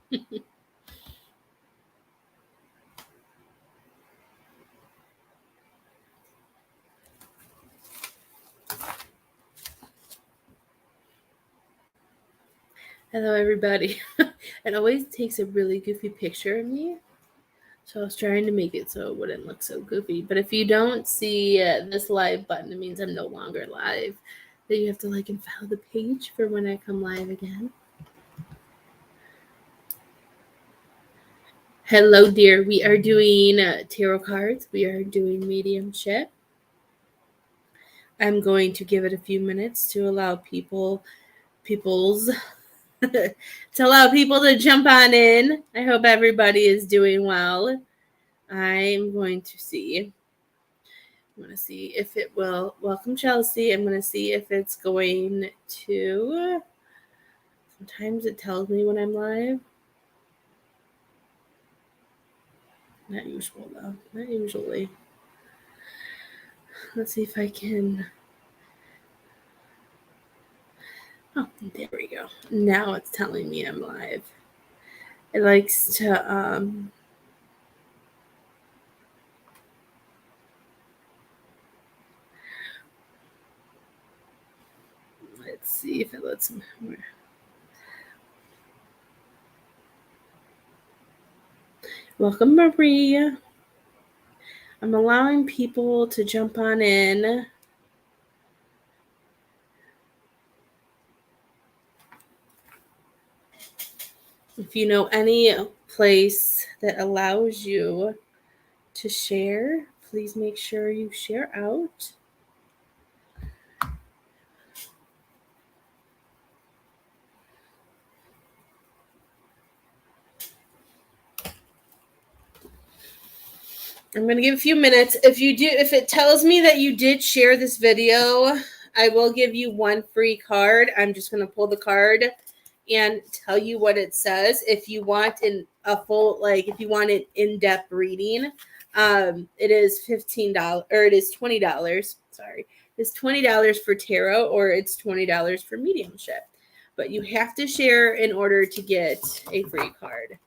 Hello, everybody. It always takes a really goofy picture of me. So I was trying to make it so it wouldn't look so goofy. But if you don't see this live button, it means I'm no longer live. Then you have to like and follow the page for when I come live again. Hello, dear. We are doing tarot cards. We are doing mediumship. I'm going to give it a few minutes to allow people's to allow people to jump on in. I hope everybody is doing well. I'm going to see. I'm going to see if it will. Welcome, Chelsea. I'm going to see if it's going to. Sometimes it tells me when I'm live. Not usual, though. Not usually. Let's see if I can. Oh, there we go. Now it's telling me I'm live. It likes to. Let's see if it lets me. Welcome, Maria. I'm allowing people to jump on in. If you know any place that allows you to share, please make sure you share out. I'm going to give a few minutes. If it tells me that you did share this video, I will give you one free card. I'm just going to pull the card and tell you what it says. If you want if you want an in-depth reading, it is $15 or it is $20. Sorry, it's $20 for tarot or it's $20 for mediumship. But you have to share in order to get a free card.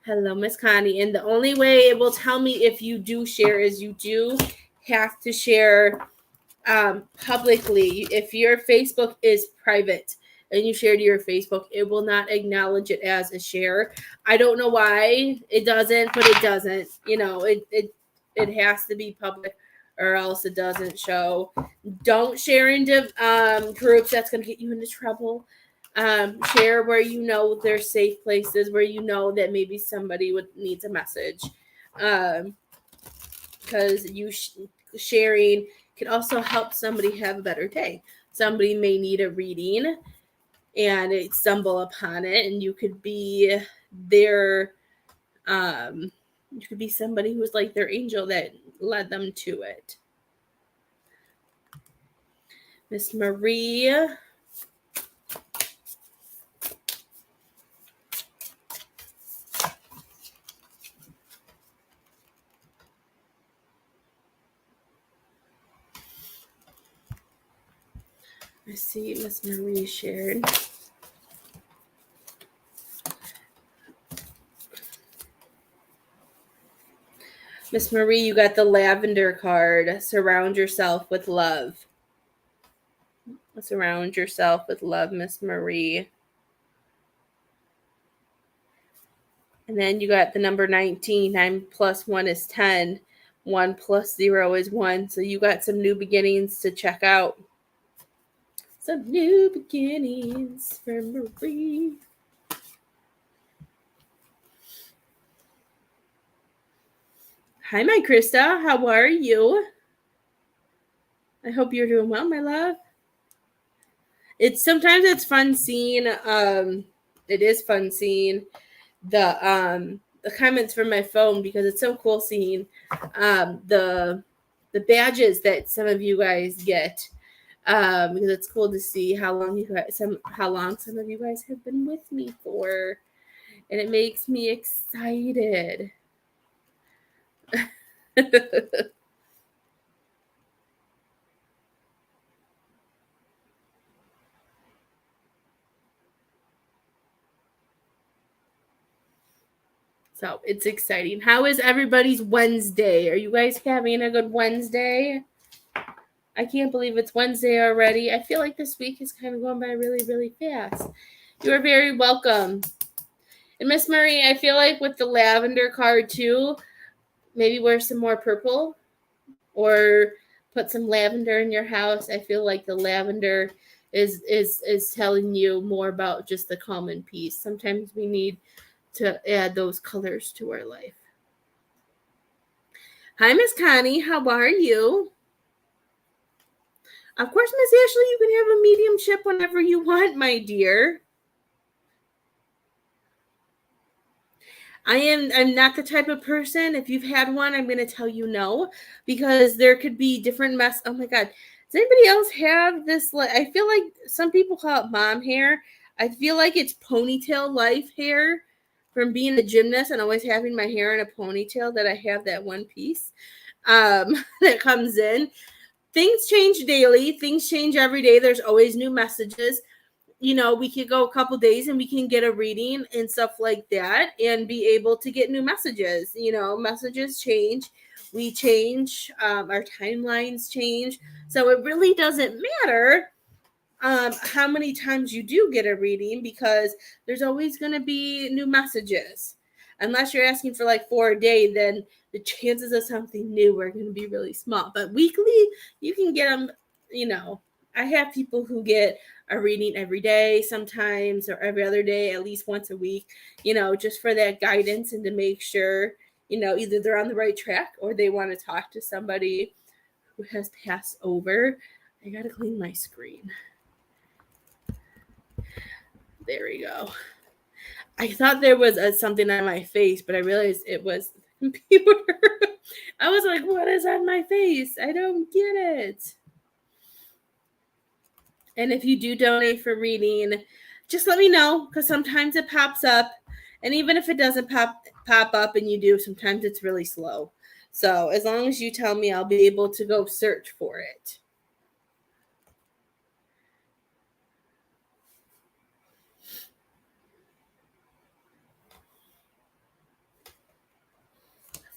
Hello, Miss Connie. And the only way it will tell me if you do share is you do have to share publicly. If your Facebook is private and you share to your Facebook, it will not acknowledge it as a share. I don't know why it doesn't, but it doesn't. You know, it has to be public or else it doesn't show. Don't share into groups. That's going to get you into trouble. Share where you know there's safe places, where you know that maybe somebody needs a message. Because sharing can also help somebody have a better day. Somebody may need a reading and they stumble upon it, and you could be their you could be somebody who's like their angel that led them to it. Miss Marie. I see Miss Marie shared. Miss Marie, you got the lavender card. Surround yourself with love. Surround yourself with love, Miss Marie. And then you got the number 19. 9 plus 1 is 10. 1 plus 0 is 1. So you got some new beginnings to check out. Some new beginnings for Marie. Hi, my Krista. How are you? I hope you're doing well, my love. Sometimes it's fun seeing. It is fun seeing the comments from my phone because it's so cool seeing the badges that some of you guys get. Because it's cool to see how long some of you guys have been with me for, and it makes me excited. So it's exciting. How is everybody's Wednesday? Are you guys having a good Wednesday? I can't believe it's Wednesday already. I feel like this week is kind of going by really, really fast. You are very welcome. And Miss Marie, I feel like with the lavender card too, maybe wear some more purple or put some lavender in your house. I feel like the lavender is telling you more about just the calm and peace. Sometimes we need to add those colors to our life. Hi, Miss Connie. How are you? Of course, Miss Ashley, you can have a mediumship whenever you want, my dear. I'm not the type of person, if you've had one, I'm going to tell you no, because there could be different mess. Oh my God. Does anybody else have this? I feel like some people call it mom hair. I feel like it's ponytail life hair from being a gymnast and always having my hair in a ponytail, that I have that one piece that comes in. Things change daily. Things change every day. There's always new messages. You know, we could go a couple days and we can get a reading and stuff like that and be able to get new messages. You know, messages change. We change. Our timelines change. So it really doesn't matter how many times you do get a reading, because there's always going to be new messages. Unless you're asking for like 4 a day, then the chances of something new are going to be really small. But weekly, you can get them, you know. I have people who get a reading every day sometimes, or every other day, at least once a week, you know, just for that guidance and to make sure, you know, either they're on the right track or they want to talk to somebody who has passed over. I got to clean my screen. There we go. I thought there was something on my face, but I realized it was the computer. I was like, what is on my face? I don't get it. And if you do donate for reading, just let me know, because sometimes it pops up. And even if it doesn't pop up and you do, sometimes it's really slow. So as long as you tell me, I'll be able to go search for it.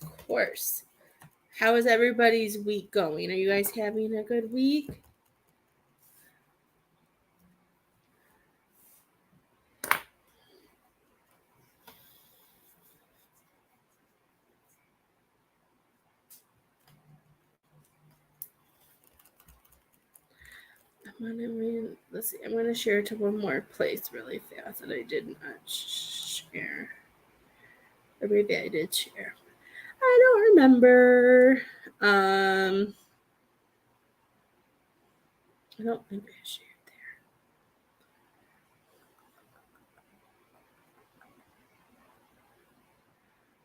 Of course. How is everybody's week going? Are you guys having a good week? Let's see. I'm gonna share to one more place really fast that I did not share. Or maybe I did share. I don't remember. I don't think I shared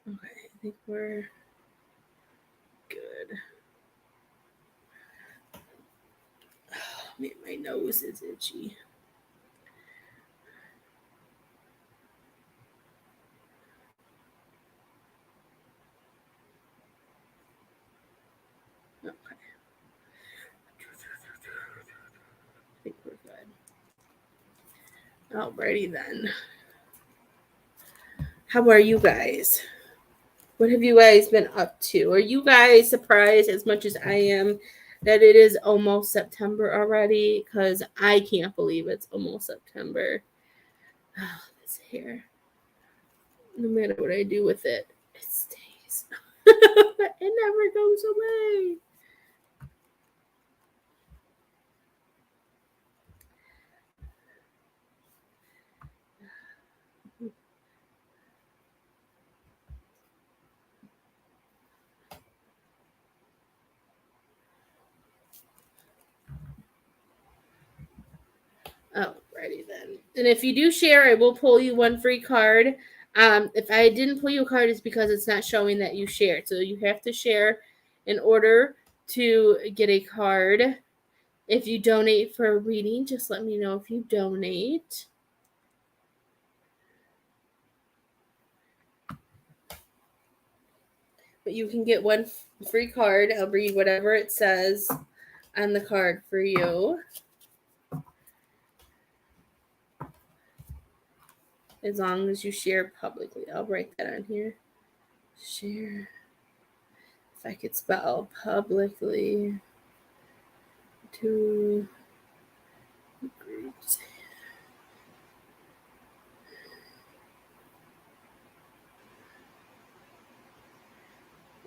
there. Okay, I think we're good. Oh, man, my nose is itchy. Okay. I think we're good. Alrighty then. How are you guys? What have you guys been up to? Are you guys surprised as much as I am that it is almost September already? Because I can't believe it's almost September. Oh, this hair. No matter what I do with it, it stays. It never goes away. Alrighty then. And if you do share, I will pull you one free card. If I didn't pull you a card, it's because it's not showing that you shared. So you have to share in order to get a card. If you donate for a reading, just let me know if you donate. But you can get one free card. I'll read whatever it says on the card for you. As long as you share publicly. I'll write that on here. Share. If I could spell publicly to groups.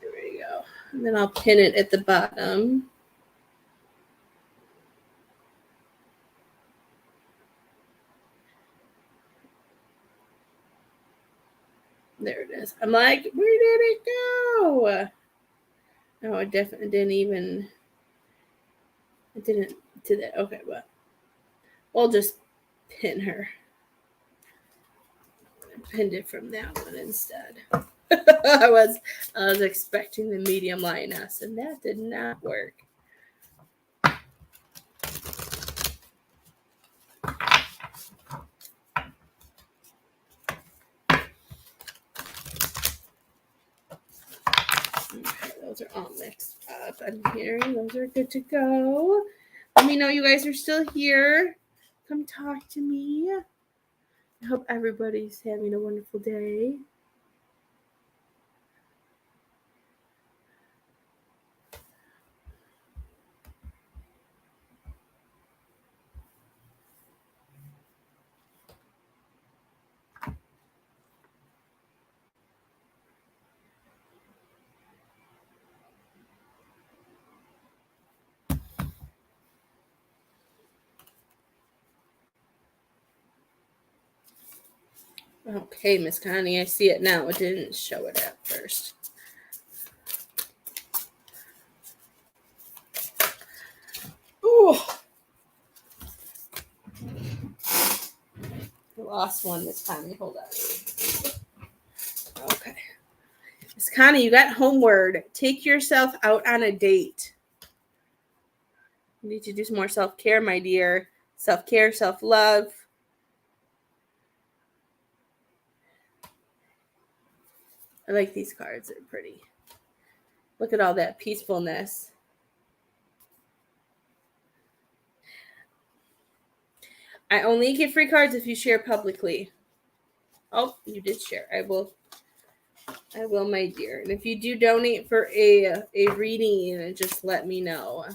There we go. And then I'll pin it at the bottom. There it is. I'm like, where did it go? No, it definitely didn't even. It didn't do that. Okay, well, we'll just pin her. I pinned it from that one instead. I was expecting the medium lioness, and that did not work. Okay, those are all mixed up. I'm hearing those are good to go. Let me know you guys are still here. Come talk to me. I hope everybody's having a wonderful day. Okay, Miss Connie, I see it now. It didn't show it at first. Ooh. I lost one, Miss Connie. Hold on. Okay. Miss Connie, you got homework. Take yourself out on a date. You need to do some more self-care, my dear. Self-care, self-love. I like these cards. They're pretty. Look at all that peacefulness. I only get free cards if you share publicly. Oh, you did share. I will, my dear. And if you do donate for a reading, just let me know.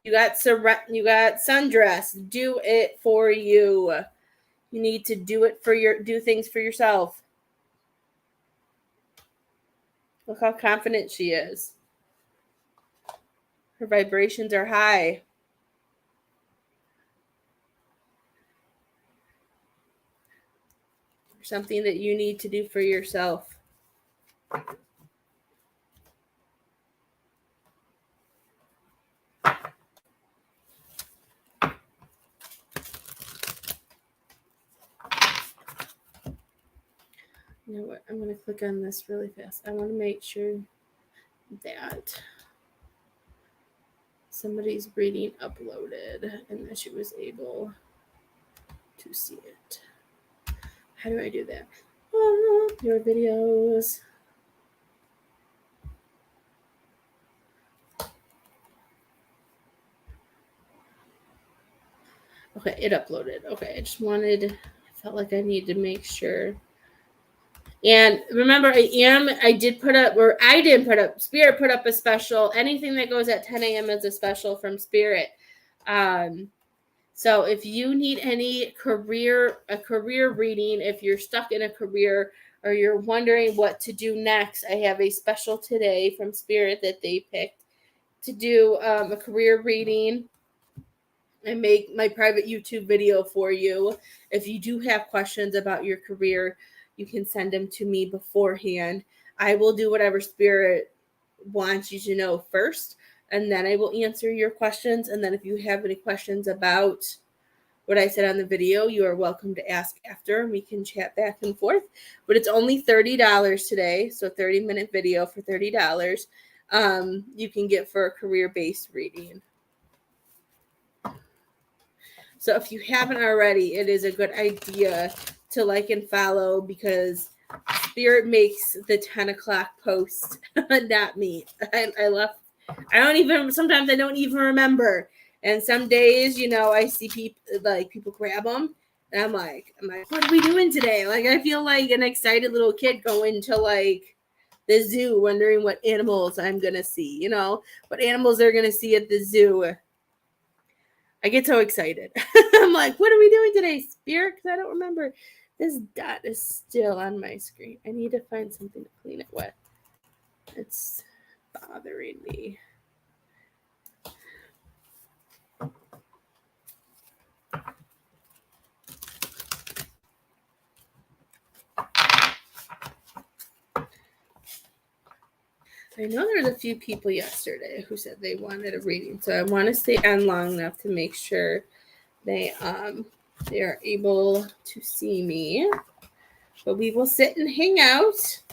You got sundress. Do it for you. You need to do things for yourself. Look how confident she is. Her vibrations are high. Something that you need to do for yourself. You know what? I'm going to click on this really fast. I want to make sure that somebody's reading uploaded and that she was able to see it. How do I do that? Your videos. Okay, it uploaded. Okay, I felt like I need to make sure. And remember, I didn't put up, Spirit put up a special. Anything that goes at 10 a.m. is a special from Spirit. So if you need a career reading, if you're stuck in a career or you're wondering what to do next, I have a special today from Spirit that they picked to do a career reading and make my private YouTube video for you. If you do have questions about your career, you can send them to me beforehand. I will do whatever Spirit wants you to know first, and then I will answer your questions. And then if you have any questions about what I said on the video, you are welcome to ask after, and we can chat back and forth. But it's only $30 today, so 30-minute video for $30. You can get for a career-based reading. So if you haven't already, it is a good idea to like and follow, because Spirit makes the 10 o'clock post, not me. Sometimes I don't even remember. And some days, I see people grab them And I'm like, what are we doing today? Like, I feel like an excited little kid going to like the zoo, wondering what animals I'm gonna see. What animals they're gonna see at the zoo. I get so excited. I'm like, what are we doing today, Spirit? Because I don't remember. This dot is still on my screen. I need to find something to clean it with. It's bothering me. I know there's a few people yesterday who said they wanted a reading, so I want to stay on long enough to make sure they are able to see me. But we will sit and hang out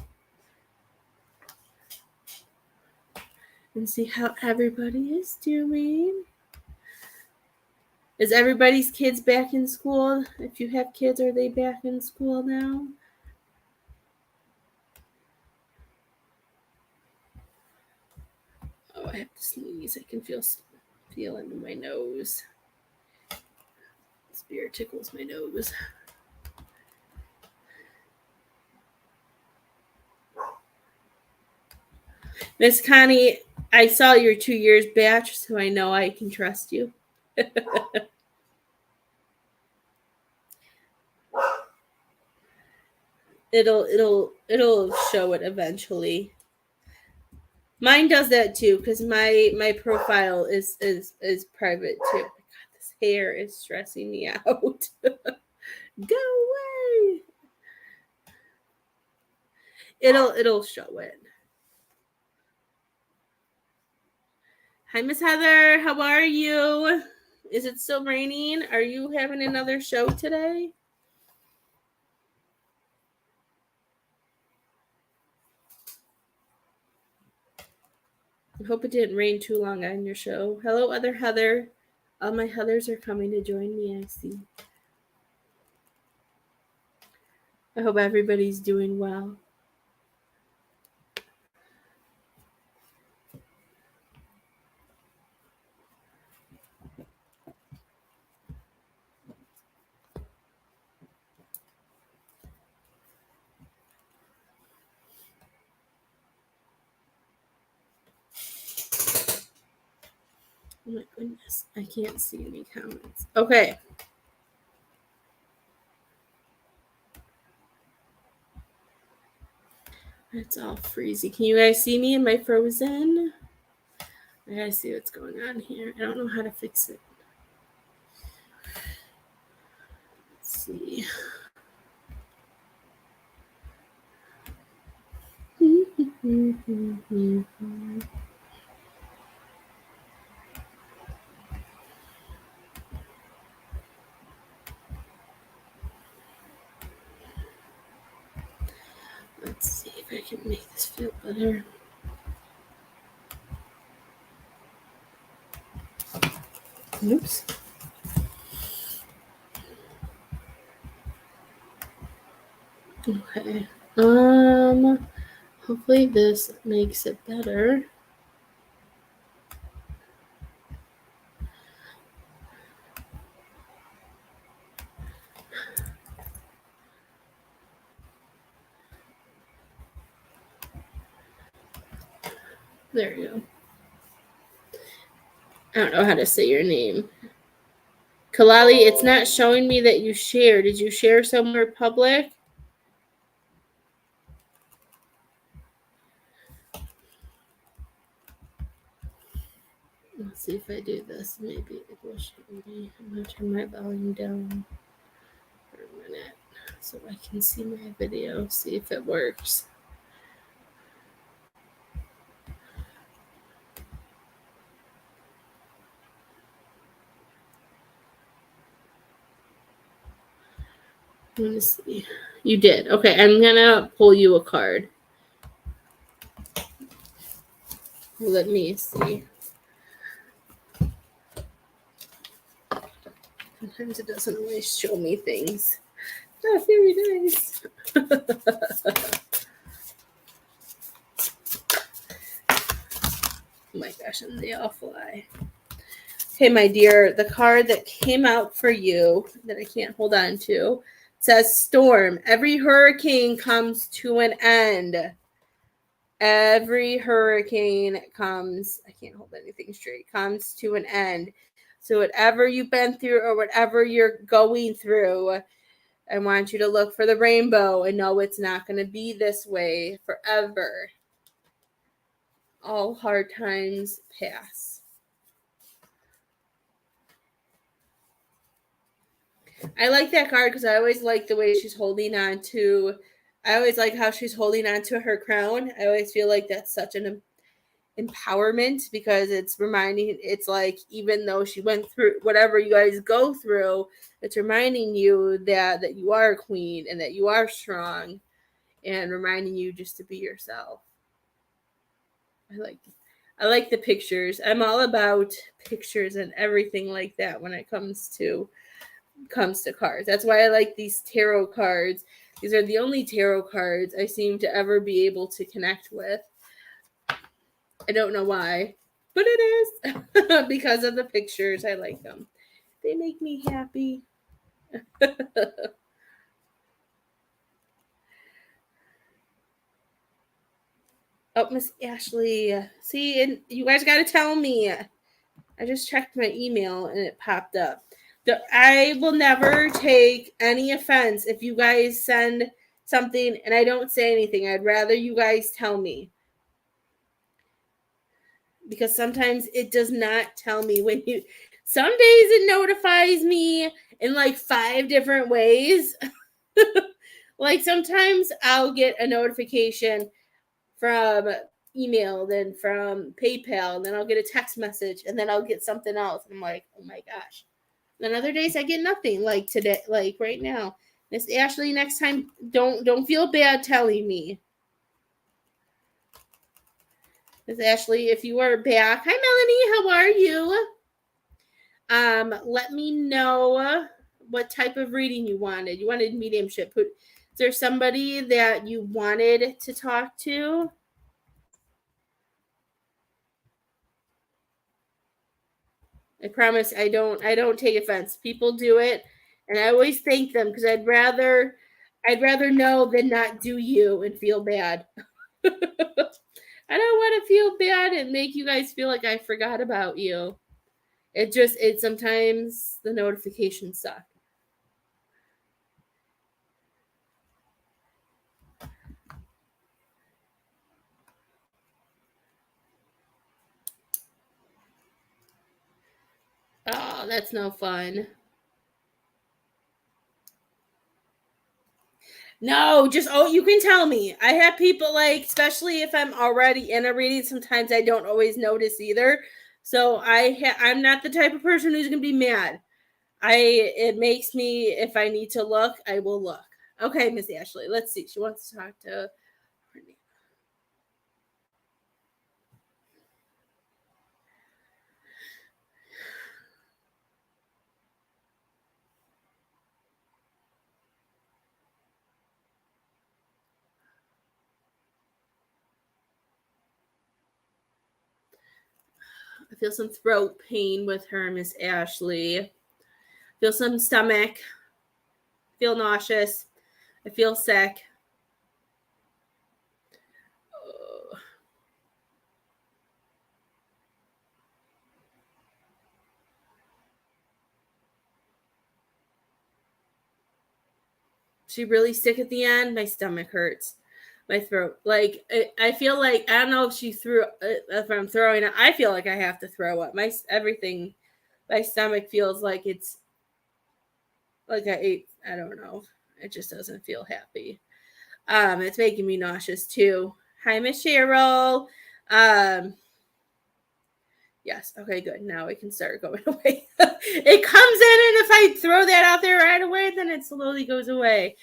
and see how everybody is doing. Is everybody's kids back in school? If you have kids, are they back in school now? Oh, I have to sneeze. I can feel it in my nose. Spirit tickles my nose. Miss Connie, I saw your 2 years batch, so I know I can trust you. It'll show it eventually. Mine does that too, because my profile is private too. God, this hair is stressing me out. Go away. It'll show it. Hi, Miss Heather. How are you? Is it still raining? Are you having another show today? I hope it didn't rain too long on your show. Hello, other Heather. All my Heathers are coming to join me, I see. I hope everybody's doing well. Oh my goodness, I can't see any comments. Okay. It's all freezy. Can you guys see me? Am I frozen? I gotta see what's going on here. I don't know how to fix it. Let's see. Let's see if I can make this feel better. Oops. Okay. Hopefully this makes it better. There you go. I don't know how to say your name. Kalali, it's not showing me that you share. Did you share somewhere public? Let's see if I do this. Maybe it will show me. I'm going to turn my volume down for a minute so I can see my video, see if it works. Let me see. You did. Okay, I'm going to pull you a card. Let me see. Sometimes it doesn't always show me things. Oh, very nice. Oh my gosh, and they all fly. Okay, my dear, the card that came out for you that I can't hold on to says storm. Every hurricane comes to an end. Every hurricane comes, I can't hold anything straight, comes to an end. So whatever you've been through or whatever you're going through, I want you to look for the rainbow and know it's not going to be this way forever. All hard times pass. I like that card because I always like the way she's holding on to, I always like how she's holding on to her crown. I always feel like that's such an empowerment because it's reminding, it's like, even though she went through whatever you guys go through, it's reminding you that you are a queen and that you are strong and reminding you just to be yourself. I like the pictures. I'm all about pictures and everything like that when it comes to cards. That's why I like these tarot cards. These are the only tarot cards I seem to ever be able to connect with. I don't know why, but it is because of the pictures. I like them. They make me happy. Oh, Miss Ashley. See, and you guys got to tell me. I just checked my email and it popped up. I will never take any offense if you guys send something and I don't say anything. I'd rather you guys tell me. Because sometimes it does not tell me when you, some days it notifies me in like 5 different ways. Like sometimes I'll get a notification from email, then from PayPal, and then I'll get a text message, and then I'll get something else. And I'm like, oh my gosh. And other days I get nothing, like today, like right now. Miss Ashley, next time don't feel bad telling me. Miss Ashley, if you are back. Hi Melanie, how are you? Let me know what type of reading you wanted. You wanted mediumship. Is there somebody that you wanted to talk to? I promise I don't take offense. People do it and I always thank them because I'd rather know than not do you and feel bad. I don't want to feel bad and make you guys feel like I forgot about you. It sometimes the notifications suck. Oh, that's no fun. No, just, oh, you can tell me. I have people like, especially if I'm already in a reading, sometimes I don't always notice either. So I'm not the type of person who's going to be mad. It makes me, if I need to look, I will look. Okay, Miss Ashley, let's see. She wants to talk to I feel some throat pain with her, Miss Ashley. I feel some stomach. I feel nauseous. I feel sick. She really sick at the end. My stomach hurts. My throat. Like, I feel like, I don't know if I'm throwing up. I feel like I have to throw up. My stomach feels like it's like I ate, I don't know. It just doesn't feel happy. It's making me nauseous too. Hi, Miss Cheryl. Yes. Okay, good. Now it can start going away. It comes in, and if I throw that out there right away, then it slowly goes away.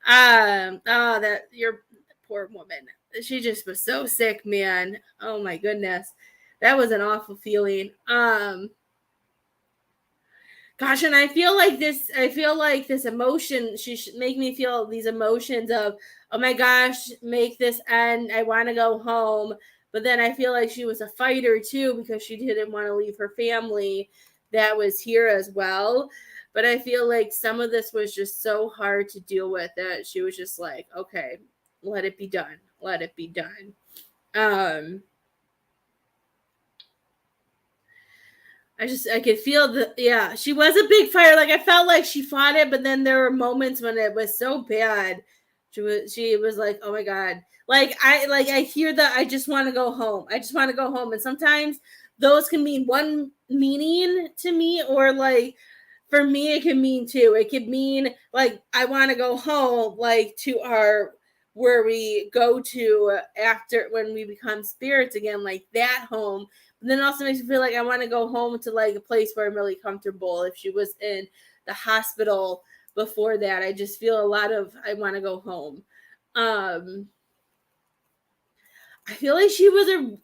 That your poor woman. She just was so sick, man. Oh my goodness. That was an awful feeling. Gosh, and I feel like this emotion, she should make me feel these emotions of, oh my gosh, make this end. I want to go home. But then I feel like she was a fighter too because she didn't want to leave her family. that was here as well. But I feel like some of this was just so hard to deal with that she was just like, okay, let it be done. Let it be done. I could feel she was a big fire. Like I felt like she fought it, but then there were moments when it was so bad. She was like, oh my God. I hear that I just want to go home. I just want to go home. And sometimes those can mean one meaning to me, or like for me, it can mean two. It could mean like I want to go home, like to our where we go to after when we become spirits again, like that home. But then it also makes me feel like I want to go home to like a place where I'm really comfortable. If she was in the hospital before that, I just feel a lot of I want to go home. I feel like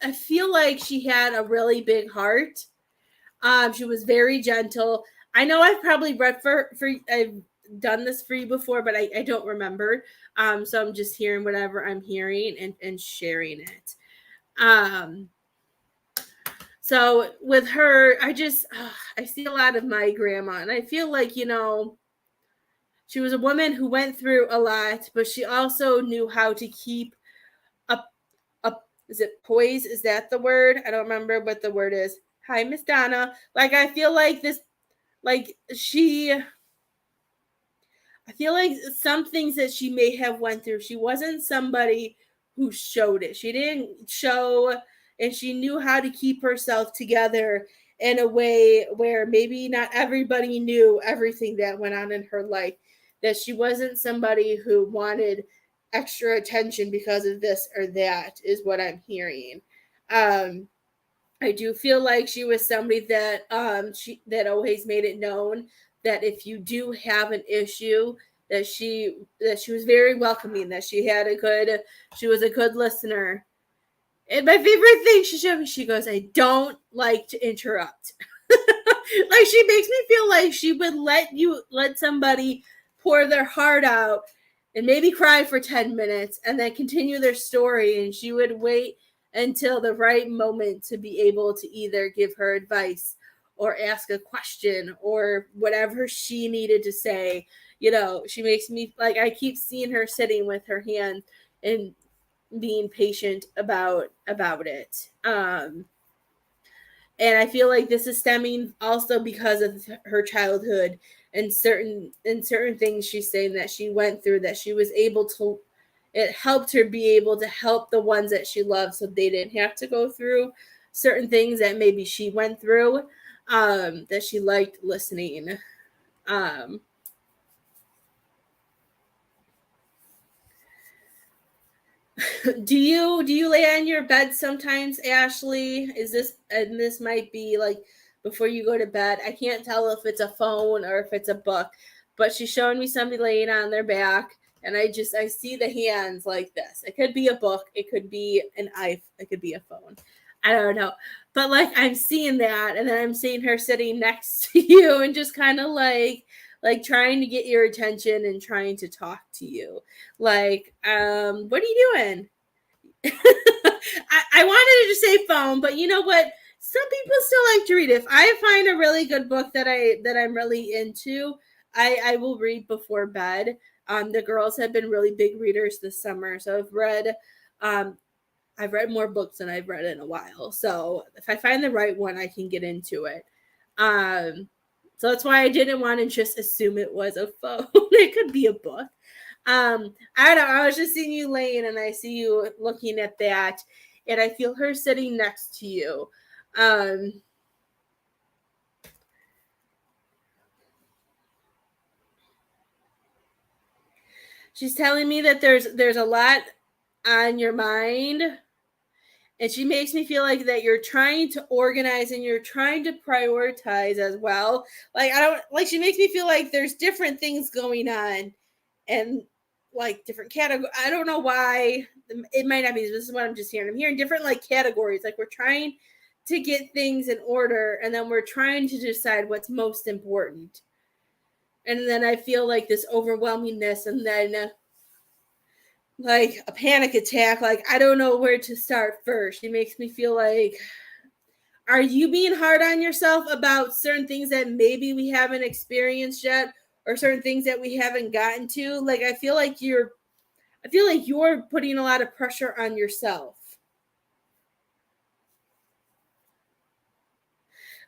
I feel like she had a really big heart. She was very gentle. I know I've probably read for I've done this for you before, but I don't remember. So I'm just hearing whatever I'm hearing and sharing it. So with her, I see a lot of my grandma, and I feel like, she was a woman who went through a lot, but she also knew how to keep up. Is it poise? Is that the word? I don't remember what the word is. Hi, Miss Donna. Like, I feel like this, like I feel like some things that she may have went through, she wasn't somebody who showed it. She didn't show, and she knew how to keep herself together in a way where maybe not everybody knew everything that went on in her life. That she wasn't somebody who wanted extra attention because of this or that, is what I'm hearing. I do feel like she was somebody that that always made it known that if you do have an issue, that she was very welcoming, that she was a good listener. And my favorite thing she showed me, she goes, I don't like to interrupt. Like, she makes me feel like she would let somebody pour their heart out and maybe cry for 10 minutes and then continue their story, and she would wait until the right moment to be able to either give her advice or ask a question or whatever she needed to say. She makes me like, I keep seeing her sitting with her hand and being patient about it. And I feel like this is stemming also because of her childhood and certain things she's saying that she went through, that she was able to, it helped her be able to help the ones that she loved so they didn't have to go through certain things that maybe she went through, that she liked listening. Do you lay on your bed sometimes, Ashley? And this might be like before you go to bed. I can't tell if it's a phone or if it's a book, but she's showing me somebody laying on their back, and I see the hands like this. It could be a book, it could be it could be a phone. I don't know. But like, I'm seeing that, and then I'm seeing her sitting next to you and just kind of like trying to get your attention and trying to talk to you. Like, what are you doing? I wanted to just say phone, but you know what? Some people still like to read. If I find a really good book that I'm really into, I will read before bed. The girls have been really big readers this summer, so I've read more books than I've read in a while. So if I find the right one, I can get into it. So that's why I didn't want to just assume it was a phone. It could be a book. I don't know. I was just seeing you laying, and I see you looking at that, and I feel her sitting next to you. She's telling me that there's a lot on your mind, and she makes me feel like that you're trying to organize and you're trying to prioritize as well. She makes me feel like there's different things going on, and like different categories. I don't know why. It might not be. This is what I'm just hearing. I'm hearing different like categories. Like, we're trying to get things in order, and then we're trying to decide what's most important. And then I feel like this overwhelmingness, and then like a panic attack. Like, I don't know where to start first. It makes me feel like Are you being hard on yourself about certain things that maybe we haven't experienced yet, or certain things that we haven't gotten to? Like I feel like you're putting a lot of pressure on yourself.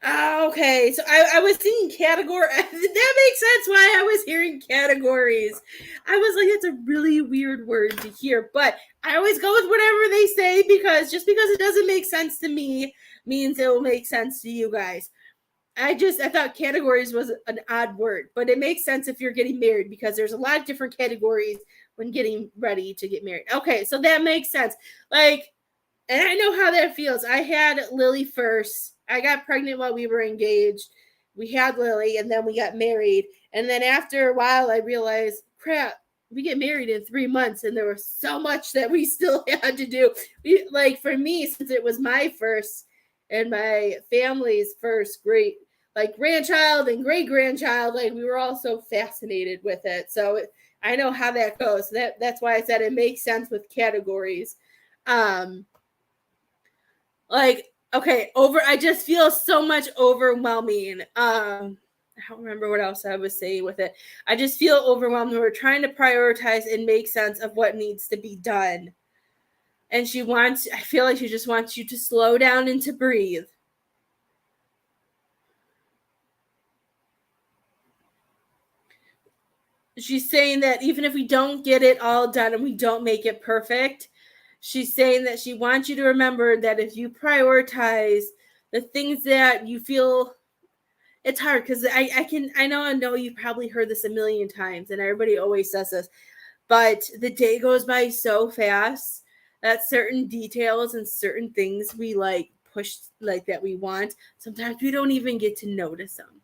Okay, so I was thinking category. That makes sense why I was hearing categories. I was like, it's a really weird word to hear, but I always go with whatever they say because just because it doesn't make sense to me means it will make sense to you guys. I thought categories was an odd word, but it makes sense if you're getting married because there's a lot of different categories when getting ready to get married. Okay, so that makes sense. Like, and I know how that feels. I had Lily first. I got pregnant while we were engaged. We had Lily, and then we got married. And then after a while, I realized, crap, we get married in 3 months, and there was so much that we still had to do. Like for me, since it was my first and my family's first great like grandchild and great grandchild, like we were all so fascinated with it. So I know how that goes. That's why I said it makes sense with categories. Um, like okay, I just feel so much overwhelming. I don't remember what else I was saying with it. I just feel overwhelmed. We're trying to prioritize and make sense of what needs to be done. And I feel like she just wants you to slow down and to breathe. She's saying that even if we don't get it all done and we don't make it perfect, she's saying that she wants you to remember that if you prioritize the things that you feel, it's hard because I know you probably heard this a million times and everybody always says this, but the day goes by so fast that certain details and certain things we like push like that we want, sometimes we don't even get to notice them.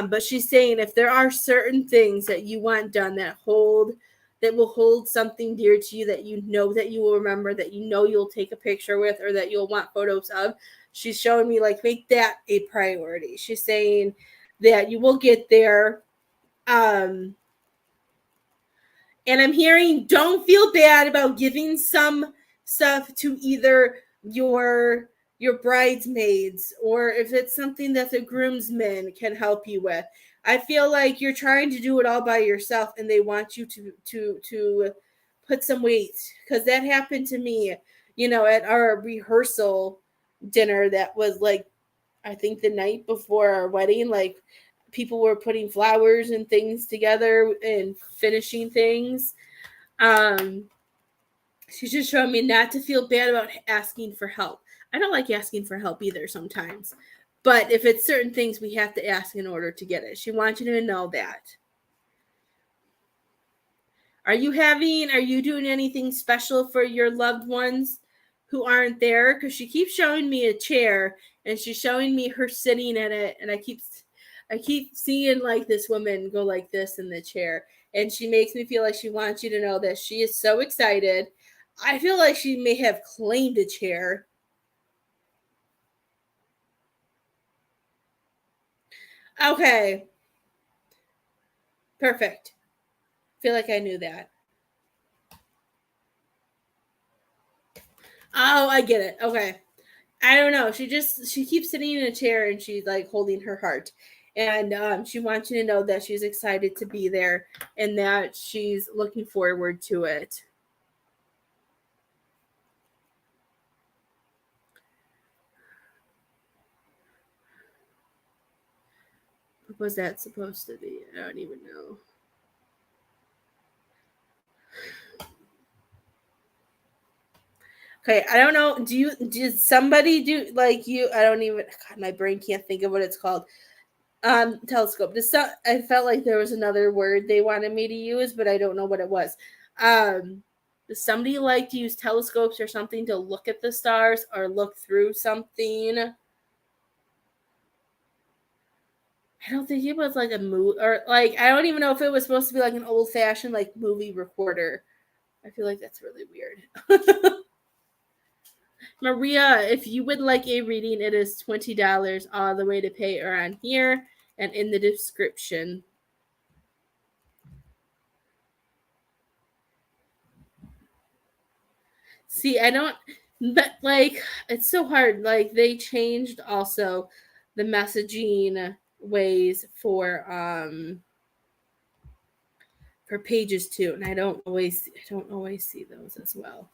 But she's saying if there are certain things that you want done that will hold something dear to you, that you know that you will remember, that you know you'll take a picture with, or that you'll want photos of, she's showing me like make that a priority. She's saying that you will get there. Um, and I'm hearing don't feel bad about giving some stuff to either your bridesmaids or if it's something that the groomsmen can help you with. I feel like you're trying to do it all by yourself and they want you to put some weight because that happened to me, at our rehearsal dinner that was like I think the night before our wedding, like people were putting flowers and things together and finishing things. Um, she's just showing me not to feel bad about asking for help. I don't like asking for help either sometimes. But if it's certain things, we have to ask in order to get it. She wants you to know that. Are you doing anything special for your loved ones who aren't there? Because she keeps showing me a chair and she's showing me her sitting in it. And I keep seeing like this woman go like this in the chair. And she makes me feel like she wants you to know that she is so excited. I feel like she may have claimed a chair. Okay. Perfect. Feel like I knew that. Oh, I get it. Okay. I don't know. She keeps sitting in a chair and she's like holding her heart. And she wants you to know that she's excited to be there and that she's looking forward to it. What was that supposed to be? I don't even know. Okay, I don't know. Did somebody do like you? I don't even. God, my brain can't think of what it's called. Telescope. I felt like there was another word they wanted me to use, but I don't know what it was. Does somebody like to use telescopes or something to look at the stars or look through something? I don't think it was like a movie or like I don't even know if it was supposed to be like an old fashioned like movie recorder. I feel like that's really weird. Maria, if you would like a reading, it is $20. All the way to pay are on here and in the description. See, I don't. But like, it's so hard. Like, they changed also the messaging ways for pages too, and I don't always see those as well.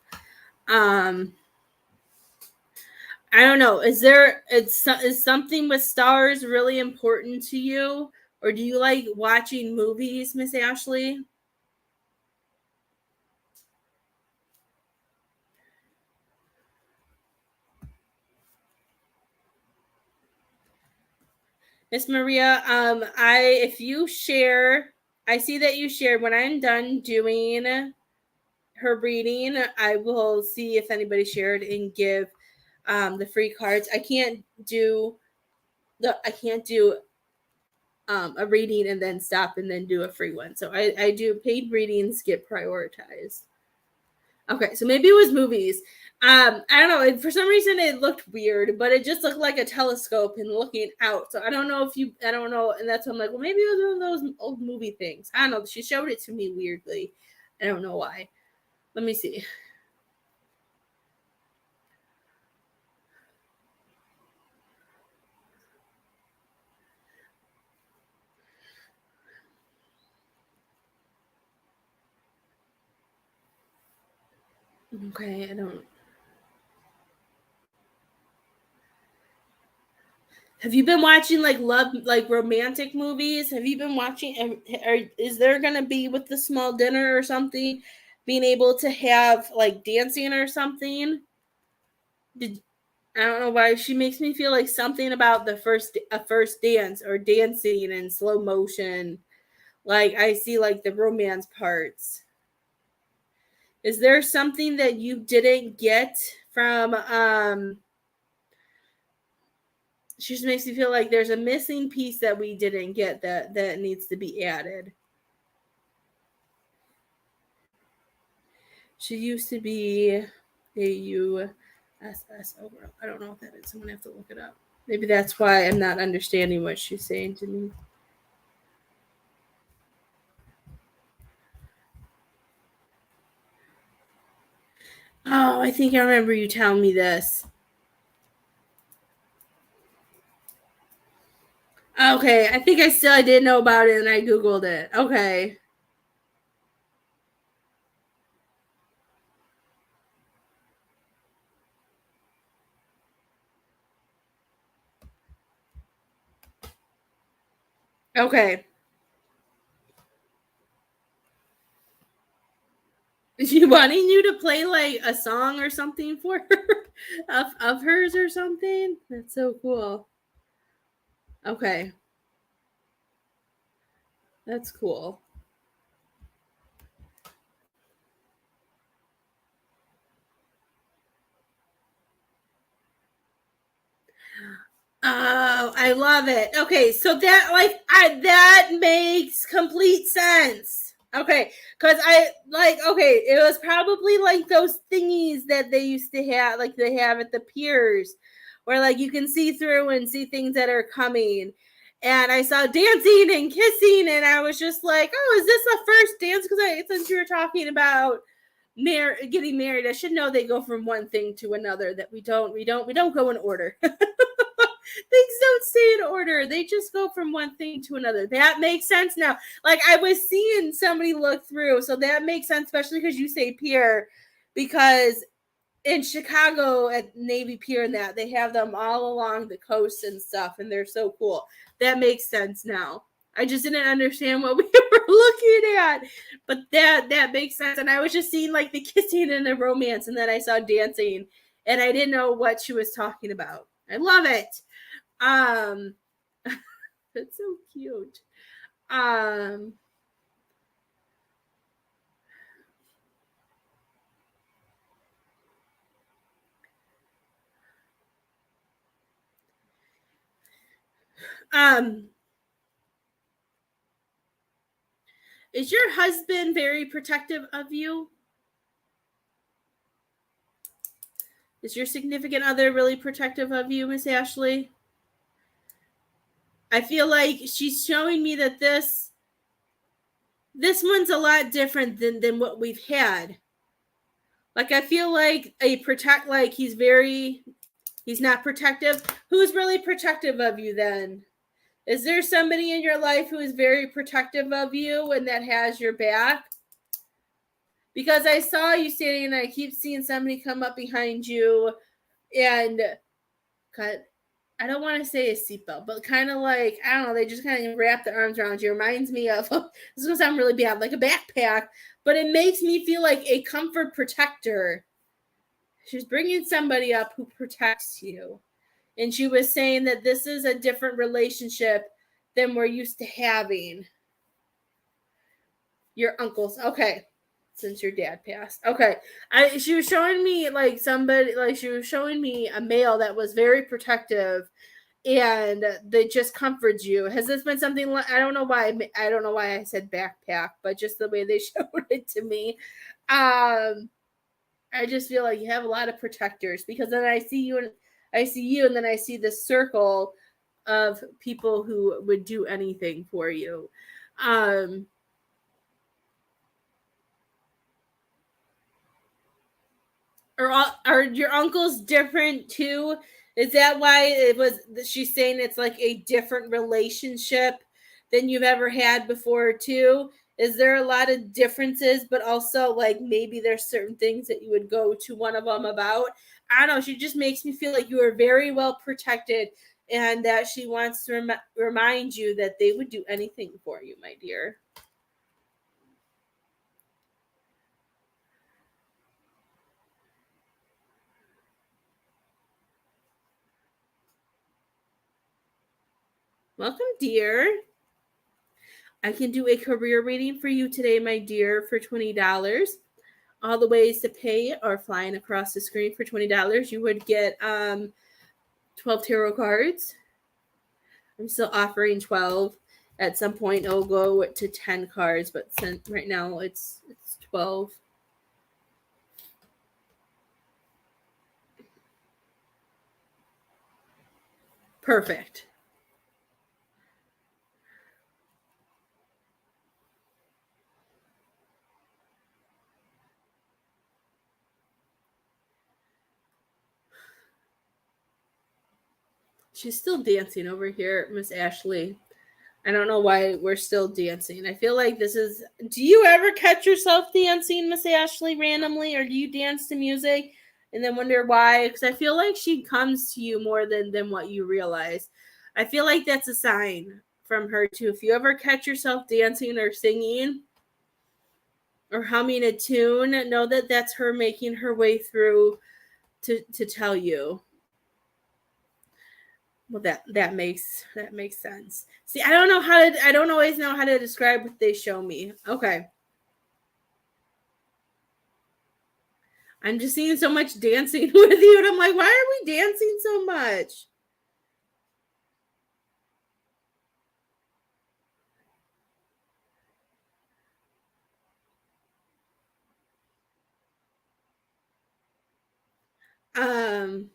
Um I don't know. Is something with stars really important to you, or do you like watching movies, Miss Ashley? Miss Maria, if you share, I see that you shared. When I'm done doing her reading, I will see if anybody shared and give the free cards. I can't do a reading and then stop and then do a free one. So I do paid readings get prioritized. Okay, so maybe it was movies. I don't know. For some reason, it looked weird, but it just looked like a telescope and looking out. So I don't know. And that's what I'm like. Well, maybe it was one of those old movie things. I don't know. She showed it to me weirdly. I don't know why. Let me see. Okay, I don't. Have you been watching like romantic movies? Have you been watching? Is there gonna be with the small dinner or something, being able to have like dancing or something? Did I don't know why she makes me feel like something about a first dance or dancing in slow motion. Like I see like the romance parts. Is there something that you didn't get from she just makes me feel like there's a missing piece that we didn't get that needs to be added. She used to be AUSS over. I don't know what that is. I'm gonna have to look it up. Maybe that's why I'm not understanding what she's saying to me. Oh, I think I remember you telling me this. Okay, I didn't know about it and I googled it. Okay. Okay. Is she wanting you to play like a song or something for her of hers or something? That's so cool. Okay. That's cool. Oh, I love it. Okay, so that makes complete sense. Okay, because it was probably like those thingies that they used to have, like they have at the piers, where like you can see through and see things that are coming. And I saw dancing and kissing, and I was just like, "Oh, is this a first dance?" Because since you were talking about getting married, I should know they go from one thing to another. That we don't go in order. Things don't stay in order. They just go from one thing to another. That makes sense now. Like I was seeing somebody look through, so that makes sense, especially because you say pier, because in Chicago at Navy Pier and that they have them all along the coast and stuff, and they're so cool. That makes sense now. I just didn't understand what we were looking at, but that makes sense. And I was just seeing like the kissing and the romance, and then I saw dancing, and I didn't know what she was talking about. I love it. Um, it's so cute. Um, um, is your husband very protective of you? Is your significant other really protective of you, Miss Ashley? I feel like she's showing me that this one's a lot different than what we've had. Like I feel like he's not protective. Who's really protective of you then? Is there somebody in your life who is very protective of you and that has your back? Because I saw you standing and I keep seeing somebody come up behind you and I don't want to say a seatbelt, but kind of like, I don't know, they just kind of wrap their arms around you. It reminds me of, this is going to sound really bad, like a backpack, but it makes me feel like a comfort protector. She's bringing somebody up who protects you. And she was saying that this is a different relationship than we're used to having. Your uncles. Okay. Since your dad passed. Okay. She was showing me like somebody, like she was showing me a male that was very protective and that just comforts you. Has this been something I don't know why I said backpack, but just the way they showed it to me. I just feel like you have a lot of protectors because then I see you and then I see this circle of people who would do anything for you. Are your uncles different too? Is that why it was? She's saying it's like a different relationship than you've ever had before too. Is there a lot of differences, but also like maybe there's certain things that you would go to one of them about? I don't know. She just makes me feel like you are very well protected, and that she wants to remind you that they would do anything for you, my dear. Welcome, dear. I can do a career reading for you today, my dear, for $20. All the ways to pay are flying across the screen for $20. You would get 12 tarot cards. I'm still offering 12. At some point, it'll go to 10 cards, but right now it's 12. Perfect. She's still dancing over here, Miss Ashley. I don't know why we're still dancing. I feel like this is. Do you ever catch yourself dancing, Miss Ashley, randomly, or do you dance to music and then wonder why? Because I feel like she comes to you more than what you realize. I feel like that's a sign from her too. If you ever catch yourself dancing or singing or humming a tune, know that that's her making her way through to tell you. Well, that makes sense. See, I don't always know how to describe what they show me. Okay. I'm just seeing so much dancing with you, and I'm like, why are we dancing so much? Um,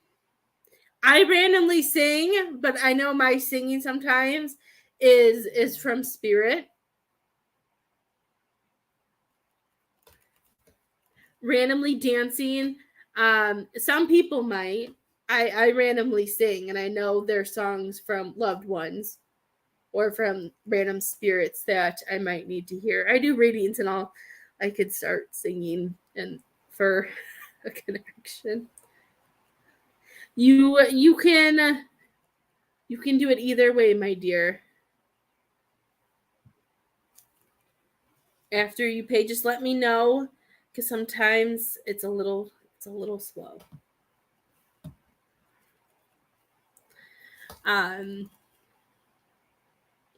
I randomly sing, but I know my singing sometimes is from spirit. Randomly dancing. Some people might. I randomly sing, and I know their songs from loved ones or from random spirits that I might need to hear. I do readings, and I could start singing and for a connection. You can do it either way, my dear. After you pay, just let me know because sometimes it's a little slow. Um,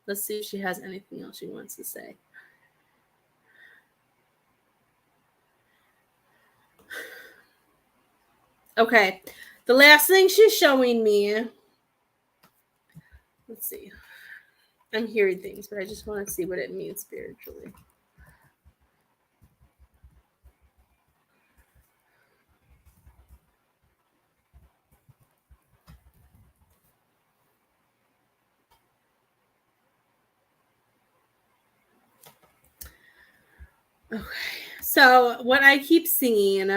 let's see if she has anything else she wants to say. Okay, the last thing she's showing me. Let's see. I'm hearing things, but I just want to see what it means spiritually. Okay, so what I keep seeing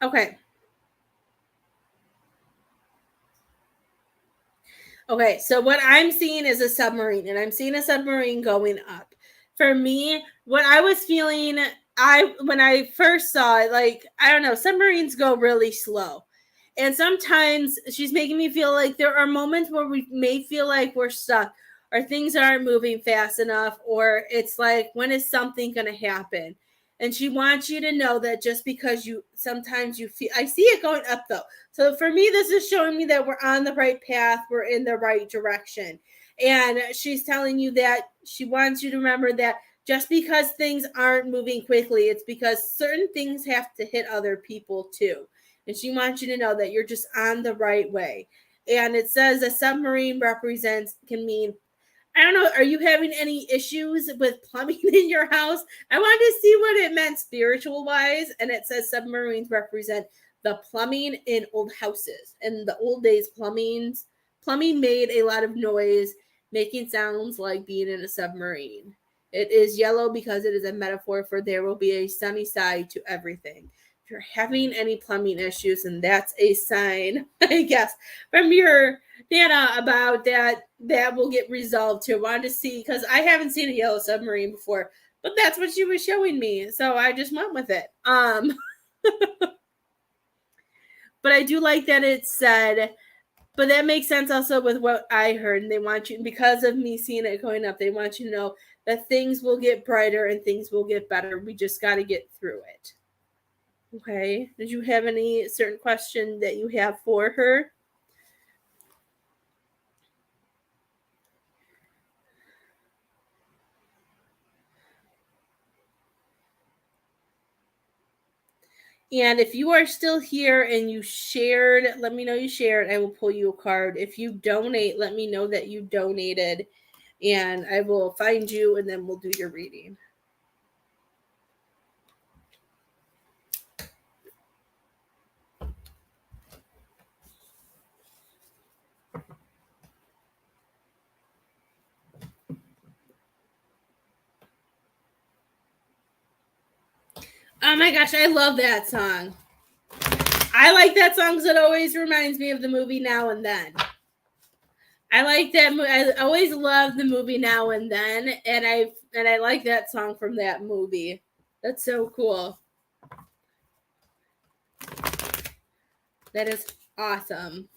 Okay. Okay, so what I'm seeing is a submarine, and I'm seeing a submarine going up. For me, what I was feeling, I when I first saw it, like, I don't know, submarines go really slow. And sometimes she's making me feel like there are moments where we may feel like we're stuck, or things aren't moving fast enough, or it's like, when is something going to happen? And she wants you to know that just because you sometimes you feel, I see it going up though. So for me, this is showing me that we're on the right path, we're in the right direction. And she's telling you that she wants you to remember that just because things aren't moving quickly, it's because certain things have to hit other people too. And she wants you to know that you're just on the right way. And it says a submarine represents, can mean, I don't know, are you having any issues with plumbing in your house? I wanted to see what it meant spiritual wise. And it says submarines represent the plumbing in old houses. In the old days, plumbing made a lot of noise, making sounds like being in a submarine. It is yellow because it is a metaphor for there will be a sunny side to everything. If you're having any plumbing issues, and that's a sign, I guess, from your Nana, about that will get resolved too. I wanted to see, because I haven't seen a yellow submarine before, but that's what she was showing me, so I just went with it. But I do like that it said, but that makes sense also with what I heard. And they want you, because of me seeing it going up, they want you to know that things will get brighter and things will get better. We just got to get through it. Okay. Did you have any certain question that you have for her? And if you are still here and you shared, let me know you shared. I will pull you a card. If you donate, let me know that you donated, and I will find you, and then we'll do your reading. Oh my gosh, I love that song. I like that song because it always reminds me of the movie Now and Then. I like that. I always love the movie Now and Then, and I like that song from that movie. That's so cool. That is awesome.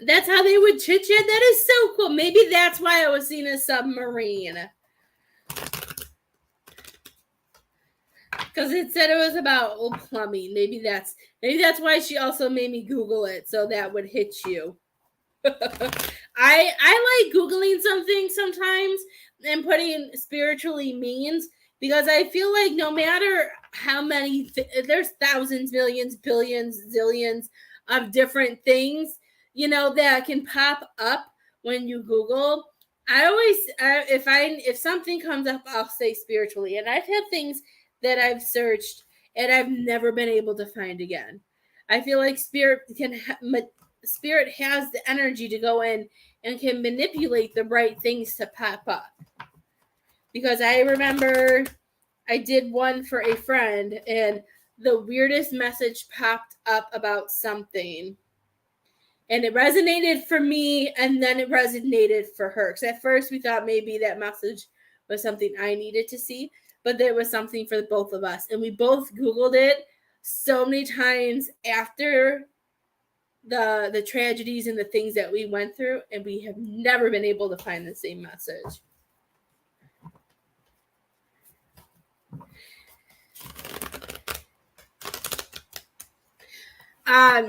That's how they would chit chat. That is so cool. Maybe that's why I was seeing a submarine. Because it said it was about old plumbing. Maybe that's why she also made me Google it, so that would hit you. I like Googling something sometimes and putting spiritually means, because I feel like no matter how many there's thousands, millions, billions, zillions of different things, that can pop up when you Google. I always if something comes up, I'll say spiritually, and I've had things that I've searched and I've never been able to find again. I feel like spirit has the energy to go in and can manipulate the right things to pop up. Because I remember I did one for a friend, and the weirdest message popped up about something. And it resonated for me, and then it resonated for her. Because at first we thought maybe that message was something I needed to see, but there was something for both of us. And we both Googled it so many times after the tragedies and the things that we went through, and we have never been able to find the same message.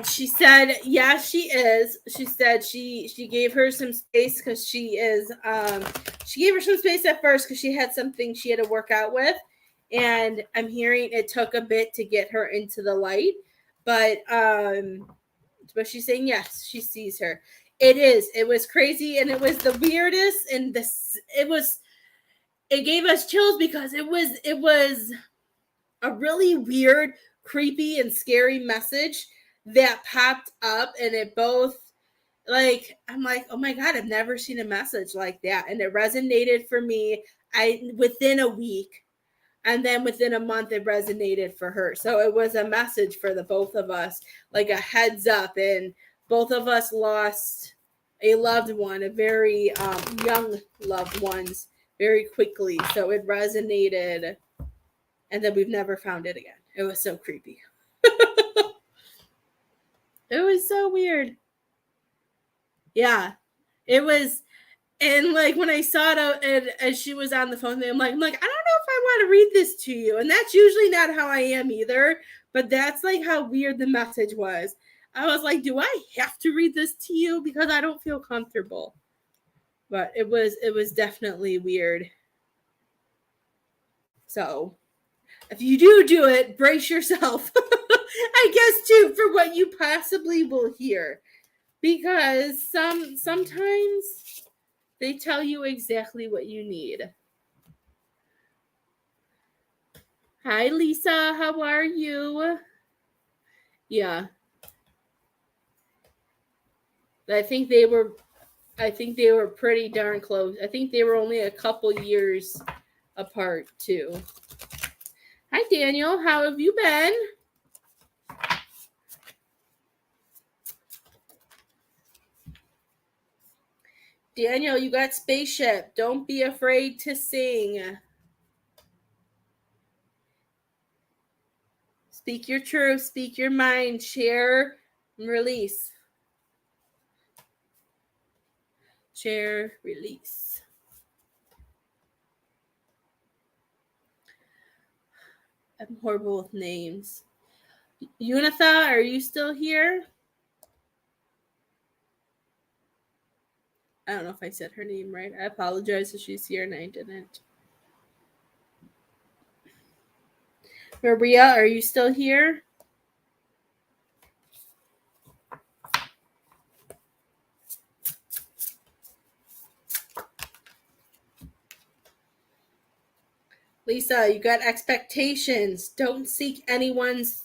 She said, yeah, she is. She said she gave her some space because she gave her some space at first because she had something she had to work out with. And I'm hearing it took a bit to get her into the light. But she's saying yes, she sees her. It was crazy, and it was the weirdest, and it gave us chills because it was a really weird, creepy, and scary message that popped up, and it both, like, I'm like, oh my God, I've never seen a message like that. And it resonated for me. Within a week, And then within a month, it resonated for her. So it was a message for the both of us, like a heads up. And both of us lost a loved one, a very young loved ones, very quickly. So it resonated. And then we've never found it again. It was so creepy. It was so weird. Yeah, it was. And like when I saw it and as she was on the phone, I'm like, I don't know if I want to read this to you. And that's usually not how I am either. But that's like how weird the message was. I was like, do I have to read this to you? Because I don't feel comfortable. But it was definitely weird. So if you do it, brace yourself. I guess too, for what you possibly will hear. Because sometimes they tell you exactly what you need. Hi, Lisa. How are you? Yeah. I think they were pretty darn close. I think they were only a couple years apart, too. Hi, Daniel. How have you been? Daniel, you got spaceship. Don't be afraid to sing. Speak your truth. Speak your mind. Share and release. Share, release. I'm horrible with names. Unitha, are you still here? I don't know if I said her name right. I apologize if she's here and I didn't. Maria, are you still here? Lisa, you got expectations. Don't seek anyone's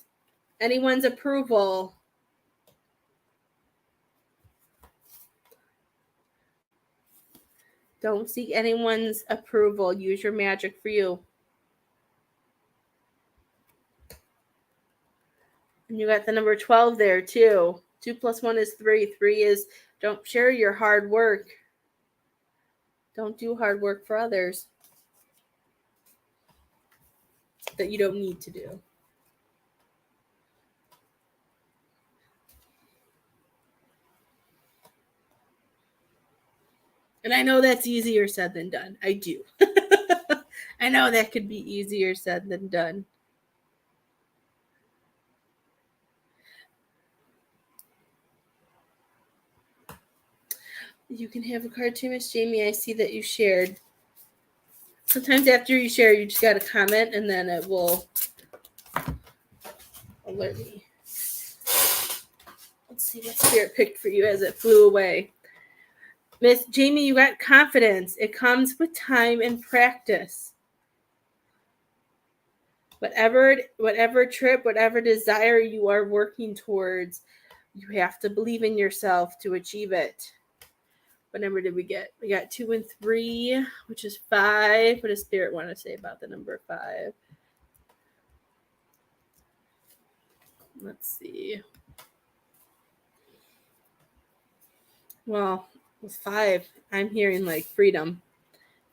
approval. Don't seek anyone's approval. Use your magic for you. And you got the number 12 there too. 2 + 1 is 3. 3 is don't share your hard work. Don't do hard work for others that you don't need to do. And I know that's easier said than done. I do. I know that could be easier said than done. You can have a card too, Miss Jamie. I see that you shared. Sometimes after you share, you just got to comment and then it will alert me. Let's see what Spirit picked for you as it flew away. Miss Jamie, you got confidence. It comes with time and practice. Whatever trip, whatever desire you are working towards, you have to believe in yourself to achieve it. What number did we get? We got 2 and 3, which is 5. What does Spirit want to say about the number 5? Let's see. Well, with 5, I'm hearing like freedom.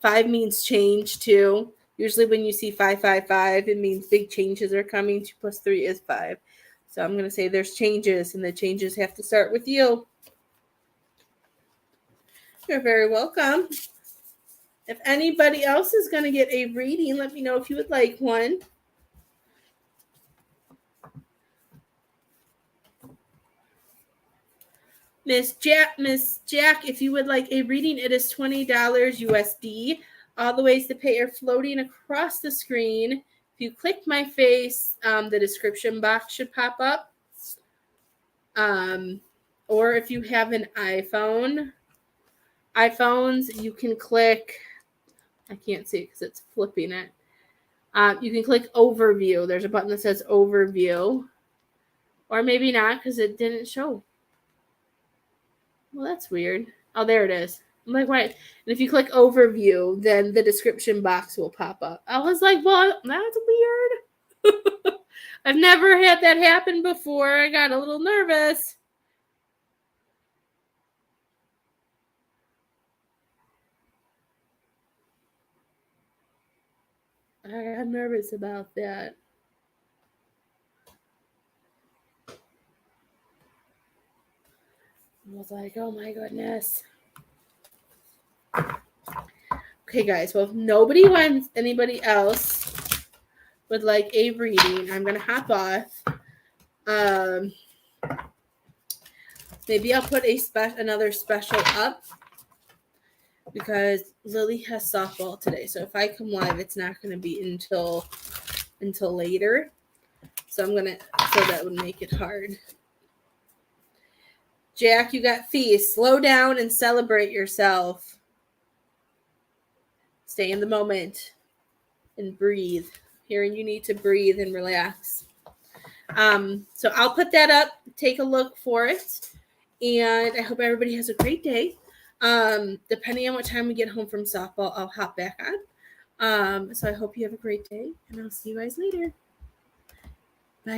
5 means change too. Usually when you see 555, it means big changes are coming. 2 + 3 is 5. So I'm going to say there's changes, and the changes have to start with you. You're very welcome. If anybody else is going to get a reading, let me know if you would like one. Miss Jack, if you would like a reading, it is $20 USD. All the ways to pay are floating across the screen. If you click my face, the description box should pop up. Or if you have an iPhones, you can click, I can't see it because it's flipping it. You can click overview. There's a button that says overview. Or maybe not because it didn't show. Well, that's weird. Oh, there it is. I'm like, right. And if you click overview, then the description box will pop up. I was like, well, that's weird. I've never had that happen before. I got a little nervous. I got nervous about that. I was like, oh my goodness. Okay, guys. Well, if anybody else would like a reading, I'm gonna hop off. Maybe I'll put another special up because Lily has softball today. So if I come live, it's not gonna be until later. So that would make it hard. Jack, you got feast. Slow down and celebrate yourself. Stay in the moment and breathe. Hearing you need to breathe and relax. So I'll put that up. Take a look for it. And I hope everybody has a great day. Depending on what time we get home from softball, I'll hop back on. So I hope you have a great day. And I'll see you guys later.